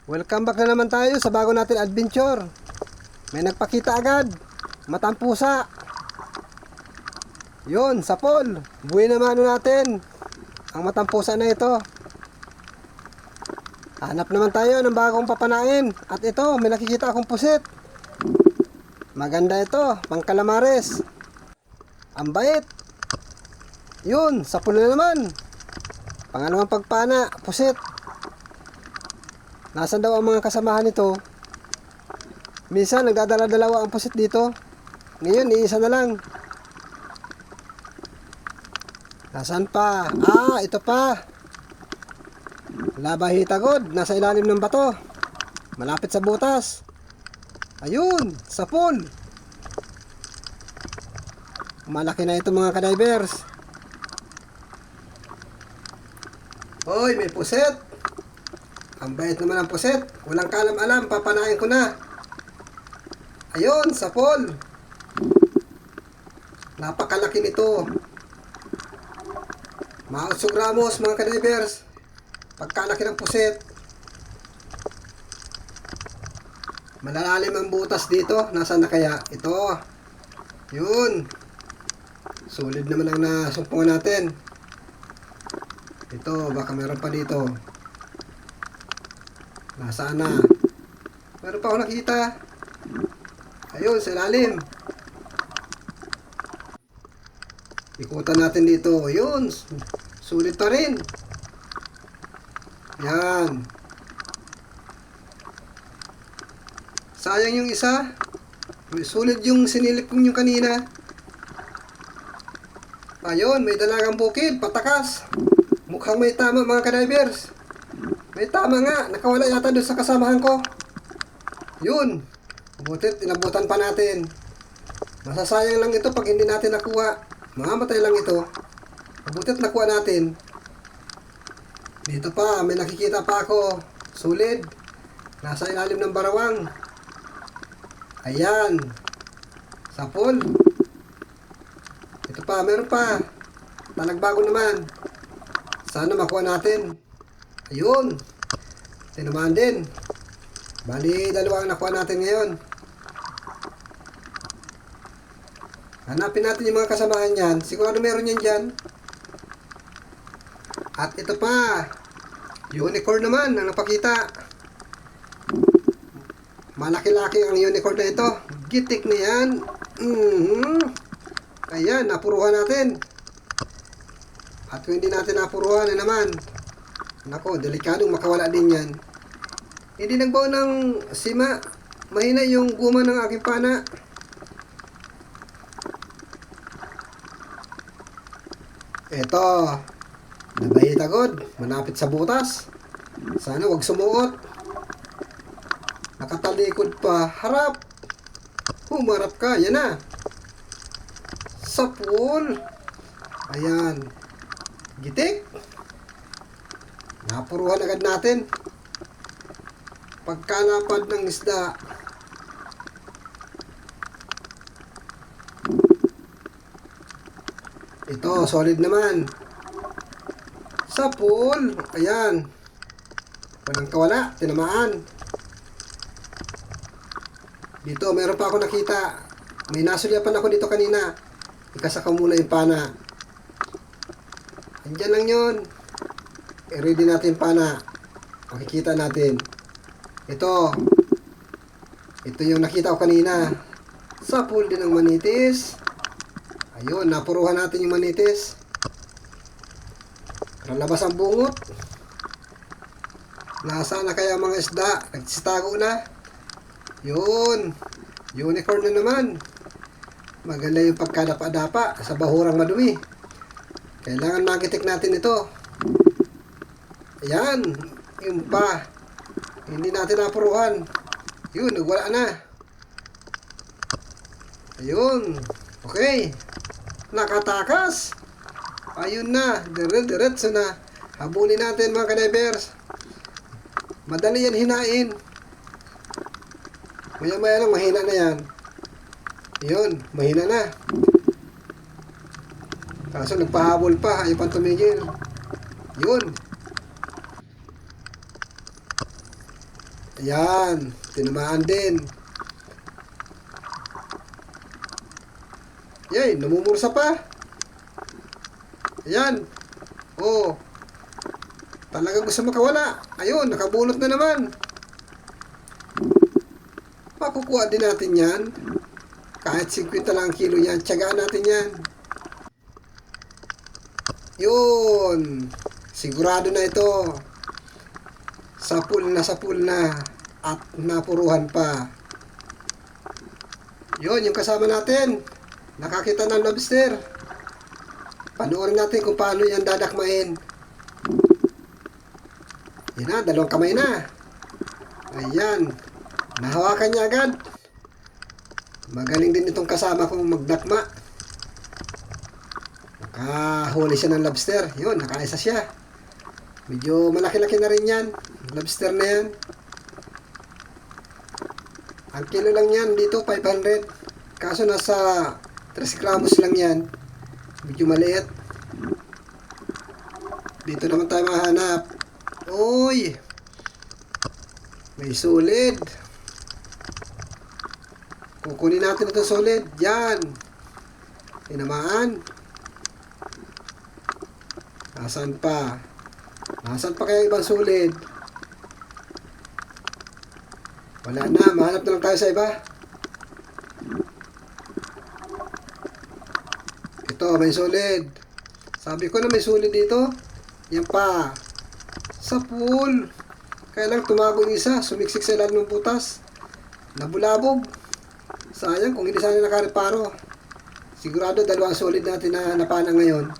Welcome back na naman tayo sa bago natin adventure. May nagpakita agad, matang pusa. Yun, sapol. Buhay naman natin ang matang pusa na ito. Hanap naman tayo ng bagong papanain. At ito, may nakikita akong pusit. Maganda ito, pang kalamares. Ang bait. Yun, sapol na naman. Pangalawang pagpana, pusit. Nasaan daw ang mga kasamahan nito? Minsan nagdadala-dalawa ang pusit dito. Ngayon, iisa na lang. Nasaan pa? Ah, ito pa. Labahitagod, nasa ilalim ng bato. Malapit sa butas. Ayun, sapol. Malaki na ito mga kadivers. Hoy, may pusit. Ang bait naman ang pusit. Walang kalam-alam, papanain ko na. Ayun, sapol. Napakalaki nito. Mga 8 gramos mga kadivers. Pagkalaki ng pusit. Malalalim ang butas dito. Nasaan na kaya? Ito. Yun. Solid naman ang nasumpungan natin. Ito, baka meron pa dito. Nasaan na? Meron pa ako nakita. Ayun, sa ilalim. Ikutan natin dito. Ayun, sulit pa rin. Yan. Sayang yung isa. Sulit yung sinilip kong yung kanina. Ayun, may dalagang bukid, patakas. Mukhang may tama mga kadivers. May tama nga, nakawala yata doon sa kasamahan ko. Yun. Butit, inabutan pa natin. Masasayang lang ito pag hindi natin nakuha. Mamamatay lang ito. Butit nakuha natin. Dito pa, may nakikita pa ako. Solid. Nasa ilalim ng barawang. Ayan. Sapol. Ito pa, meron pa. Talagbago naman. Sana makuha natin. Ayun. Tinamaan din. Bali, dalawa ang nakuha natin ngayon. Hanapin natin yung mga kasamahan yan. Siguro meron yan dyan. At ito pa. Unicorn naman ang napakita. Malaki-laki ang unicorn na ito. Gitik na yan. Ayan, napuruhan natin. At kung hindi natin napuruhan na naman. Nako, delikadong makawala din yan. Hindi nagbaon ng sima. Mahina yung guma ng aking pana. Eto. Nabahitagod. Manapit sa butas. Sana wag sumuot. Nakatalikod pa. Harap. Humarap ka. Yan na. Sapol. Ayan. Gitik. Napuruhan agad natin. Pagkalapad ng isda. Ito, solid naman. Sapol. Ayan. Walang kawala. Tinamaan. Dito, meron pa ako nakita. May nasulyapan ako dito kanina. Ikasaka muna yung pana. Andyan lang yun. I-ready natin pana. Makikita natin. Ito. Ito yung nakita ko kanina. Sapol din ang manitis. Ayun, napuruhan natin yung manitis. Kalabas ang bungot. Nasaan na kaya mga isda? Nagsitago na. Yun. Unicorn na naman. Maganda yung pagkadapa-dapa sa bahurang madumi. Kailangan magitik natin ito. Ayan. Yung pa. Hindi natin napuruhan. Yun, nagwala na. Ayun. Okay. Nakatakas. Ayun na. Diretso na. Habulin natin mga kadivers. Madali yan hinain. Maya-maya lang mahina na yan. Yun, mahina na. Kaso nagpahabol pa. Ayaw pang tumigil. Yun. Ayan, tinamaan din. Yay, namumursa pa. Ayan. Oh, talaga gusto makawala. Ayun, nakabunot na naman. Makukuha din natin yan. Kahit 50 lang ang kilo yan, tiyagaan natin yan. Yun. Sigurado na ito. Sapul na. At napuruhan pa. Yun, yung kasama natin. Nakakita ng lobster. Panoorin natin kung paano yan dadakmain. Yan na, 2 kamay na. Ayan. Nahawakan niya agad. Magaling din itong kasama kong magdakma. Nakahuli siya ng lobster. Yun, nakaisa siya. Medyo malaki-laki na rin yan. Lobster na yan. Ang kilo lang yan dito, 500. Kaso nasa 3 gramos lang yan. Medyo maliit. Dito naman tayo mahanap. Uy! May solid. Kukunin natin ito solid. Yan. Tinamaan. Nasaan pa? Nasaan pa kaya ibang solid? Wala na. Mahanap na lang tayo sa iba. Ito, may solid. Sabi ko na may solid dito. Yan pa. Sa pool. Kaya lang tumago yung isa. Sumiksik sa ilalim ng butas. Nabulabog. Sayang kung hindi sana nakareparo. Sigurado 2 solid natin na napana ngayon.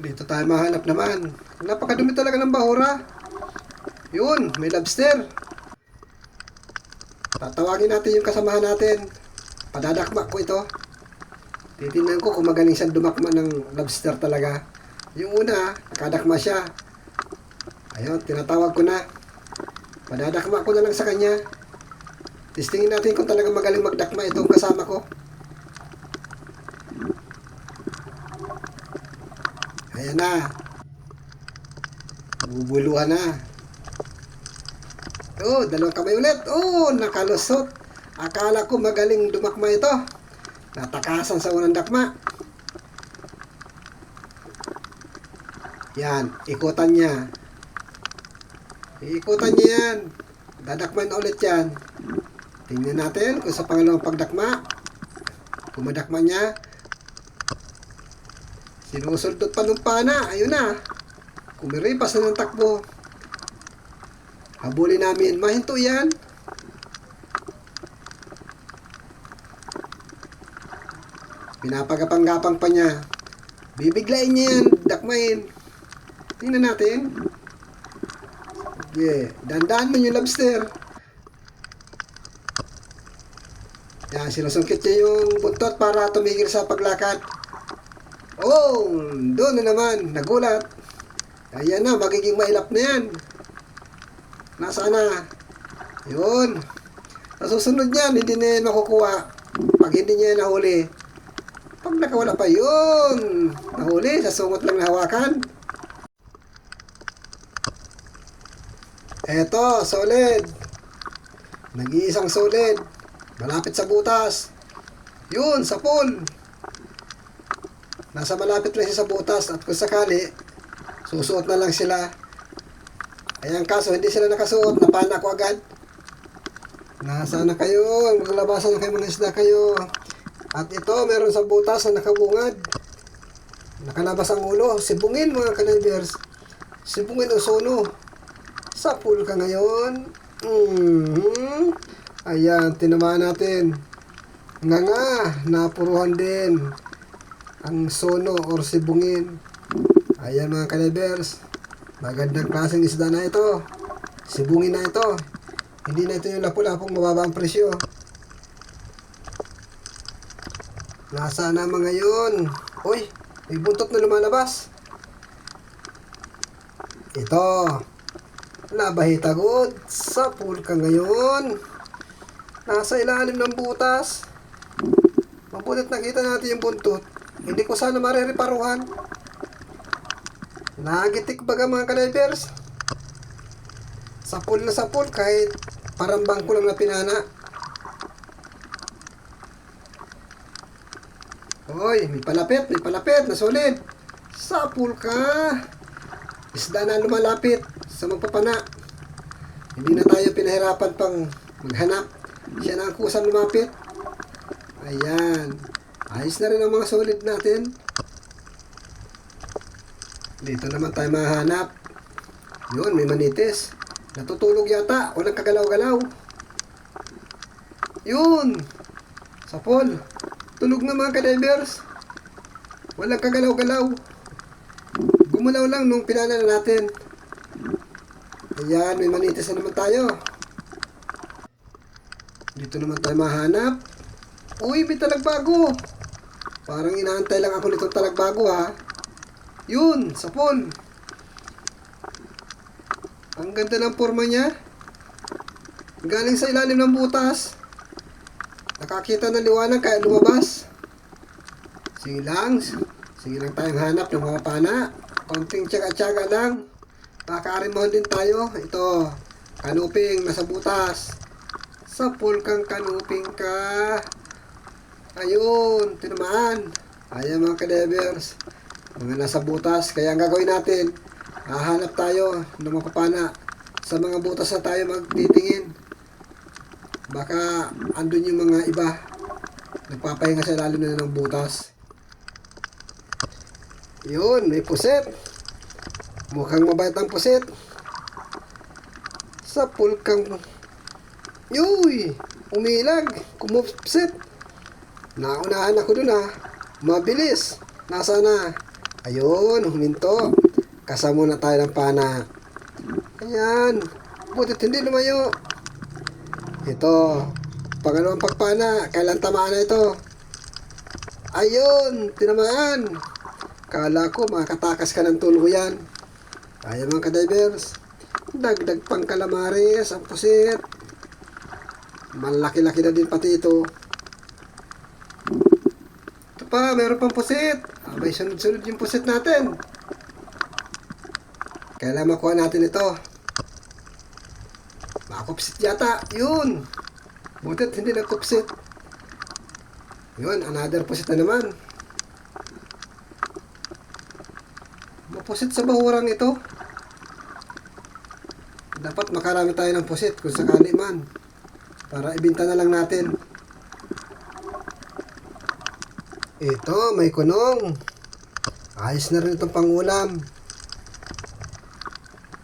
Dito tayo mahanap naman. Napakadumi talaga ng bahura. Yun, may lobster. Tatawagin natin yung kasamahan natin. Padadakma ko ito. Titingnan ko kung magaling siyang dumakma ng lobster talaga. Yung una, nakadakma siya. Ayun, tinatawag ko na. Padadakma ko na lang sa kanya. Testingin natin kung talagang magaling magdakma itong kasama ko. Ayan na. Bubuluhan na. Oh, 2 kamay ulit. Oh, nakalusot. Akala ko magaling dumakma ito. Natakasan sa unang dakma. Yan, ikutan niya. Iikutan niya yan. Dadakman na ulit yan. Tingnan natin kung sa pangalawang pagdakma. Kung madakma niya. Sinusuldot pa ng pana. Ayun na. Kumiripas na ng takbo. Habulin namin. Mahinto yan. Pinapagapang-gapang pa niya. Bibiglain niya yan. Dakmain. Tingnan natin. Yeah. Dandaan mo yung lobster. Yan, sinusungkit niya yung buntot para tumigil sa paglakad. Oh, doon na naman. Nagulat. Ayan na, magiging mailap na yan. Nasaan na? Yun. Sa susunod niyan, hindi na yan makukuha. Pag hindi niya nahuli. Pag nakawala pa yun. Nahuli, sa sungot lang nahawakan. Eto, solid. Nag-iisang solid. Malapit sa butas. Yun, sa pool. Nasa malapit lang siya sa butas. At kung sakali, susuot na lang sila. Ayan, kaso hindi sila nakasuot. Napana ko agad. Nasaan na kayo? Maglabasan na kayo, mga isda kayo. At ito, meron sa butas na nakabungad. Nakalabas ang ulo. Sibungin, mga kanibers. Sibungin o sono. Sa pool ka ngayon. Ayan, tinamaan natin. Nga, napuruhan din ang sono or sibungin. Ayan mga kanibers. Magandang klaseng isda na ito. Sibungin na ito. Hindi na ito yung lapu-lapong mababa ang presyo. Nasa na mga yun? Uy, may buntot na lumalabas. Ito. Nabahitagod. Sa pool ka ngayon. Nasa ilalim ng butas. Mabutit nakita natin yung buntot. Hindi ko sana marireparuhan. Nagitik baga mga kanibers. Sapul na sapul kahit parang bangko lang na pinana. Hoy, may palapit, na solid. Sapul ka. Isda na lumalapit sa magpapana. Hindi na tayo pinahirapan pang maghanap. Siya na ang kusang lumapit. Ayan. Ayos na rin ang mga solid natin. Dito naman tayo mahanap. Yun, may manitis. Natutulog yata. Walang kagalaw-galaw. Yun. Sapol. Tulog na mga kadivers. Walang kagalaw-galaw. Gumalaw lang nung pinana na natin. Ayan, may manitis na naman tayo. Dito naman tayo mahanap. Uy, may talagbago. Parang inaantay lang ako nitong talagbago ha. Yun, sapol. Ang ganda ng forma niya. Galing sa ilalim ng butas. Nakakita ng liwanag kaya lumabas. Sige lang tayong hanap ng mga pana. Konting tsaga-tsaga lang. Makakaarimahan din tayo. Ito, kanuping nasa butas. Sapul kang kanuping ka. Ayun, tinamaan. Ayan mga kadivers. Mga nasa butas. Kaya ang gagawin natin, hahanap tayo ng mga pana. Sa mga butas na tayo magtitingin. Baka andun yung mga iba. Nagpapahinga sa ilalim na ng butas. Yun, may puset. Mukhang mabait ang puset. Sapul kang... Yuy! Umilag. Kumupset. Naunahan ako dun ha. Mabilis. Nasa na? Ayun, huminto. Kasama na tayo ng pana. Ayan. Butit hindi lumayo. Ito. Pangalawang pagpana. Kailan tamaan na ito? Ayun. Tinamaan. Kala ko makatakas ka ng tuluyan. Ayan mga kadivers. Dagdag pang kalamares ang pusit. Malaki-laki na din pati ito. Ito pa, meron pang pusit. Abay, sunod-sunod yung pusit natin. Kailan makuha natin ito? Makupsit yata. Yun. Butit hindi nagkupsit. Yun, another pusit na naman. Mapusit sa bahurang ito. Dapat makarami tayo ng pusit kung sakali man. Para ibenta na lang natin. Ito, may kunong. Ayos na rin itong pangulam.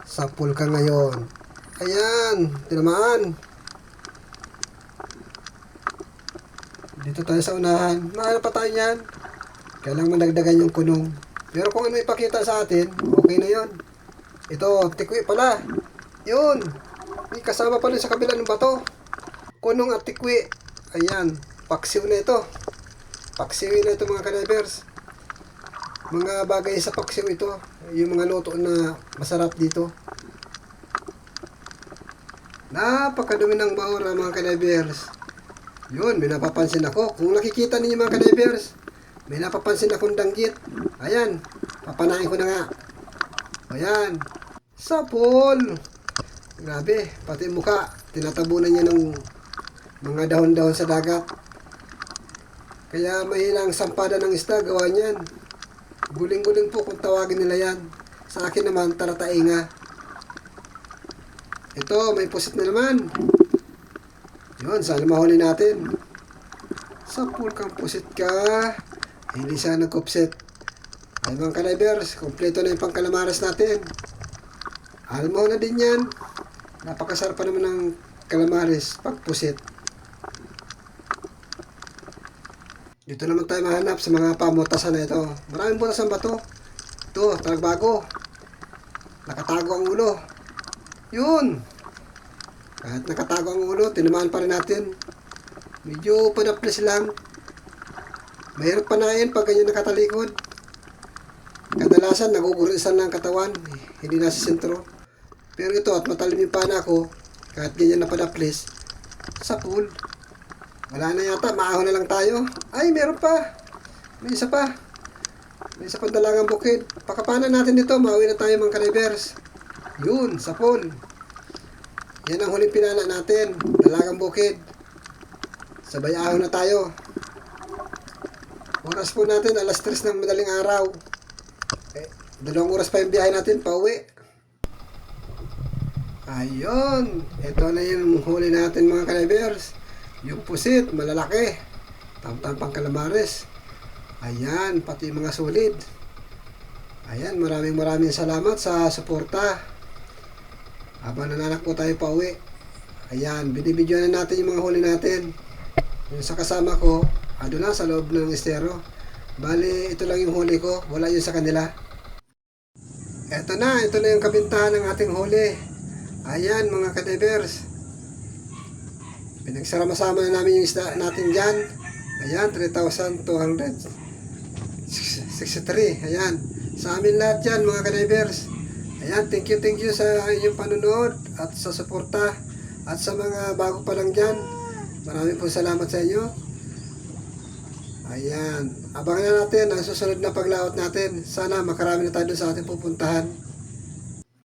Sapul ka ngayon. Ayan, tinamaan. Dito tayo sa unahan. Mahal pa tayo yan. Kailangan mandagdagan yung kunong. Pero kung ano ipakita sa atin, okay na yon. Ito, tikwi pala. Yun. May kasama pa rin sa kabila ng bato. Kunong at tikwi. Ayan. Paksiw na ito. Paksiw na ito mga kadivers. Mga bagay sa paksiw ito. Yung mga luto na masarap dito. Napakadumi ng bahura mga kadivers. Yun, may napapansin ako. Kung nakikita ninyo mga kadivers, may napapansin akong danggit. Ayan. Papanain ko na nga. Ayan. Sapol. Grabe. Pati mukha. Tinatabunan niya ng mga dahon-dahon sa dagat. Kaya mahilang sampada ng isda. Gawa niyan. Guling-guling po kung tawagin nila yan. Sa akin naman, taratainga. Ito, may pusit na naman. Yun, sana mahuli natin. Sapul kang pusit ka. Hindi siya nagkupsit. Ay mga kadivers, kompleto na yung pangkalamares natin. Almaw na din yan. Napakasarap pa naman ng kalamares pag pusit. Dito naman tayo mahanap sa mga pamutasan na ito. Maraming butasan ba ito? Ito, talagbago. Nakatago ang ulo. Yun. Kahit nakatago ang ulo, tinamaan pa rin natin. Medyo padaplis lang. Mahirap panayin pag ganyan nakatalikod. Kadalasan nagugurisan lang katawan, hindi nasa sentro. Pero ito at matalim yung pana ko, kahit ganyan na padaplis, sapul. Wala na yata, maahon na lang tayo. Ay, meron pa. May isa pa. May isa pa dalagang bukid. Pakapanan natin dito, mauwi na tayo mga kadivers. Yun, sapul. Yan ang huling pinala natin. Dalagang bukid. Sabay ahon na tayo. Oras po natin, alas 3 ng madaling araw. 2 oras pa yung biyahe natin, pauwi. Ayun. Ito na yung huli natin mga ka-divers. Yung pusit, malalaki. Tam-tam calamares. Ayan, pati mga solid. Ayan, maraming salamat sa suporta. Habang nananak po tayo pauwi. Ayan, binibidyo na natin yung mga huli natin. Yung sa kasama ko, ado na sa loob ng estero. Bali, ito lang yung huli ko. Wala yun sa kanila. Ito na yung kabintahan ng ating huli. Ayan mga ka-divers. Pinagsama-sama na namin yung isda natin dyan. Ayan, 3,263. Ayan. Sa amin lahat yan mga ka-divers. Ayan, thank you sa inyong panonood at sa suporta. At sa mga bago pa lang dyan, maraming po salamat sa inyo. Ayan, abangan na natin ang susunod na paglaot natin. Sana makarami na tayo sa ating pupuntahan.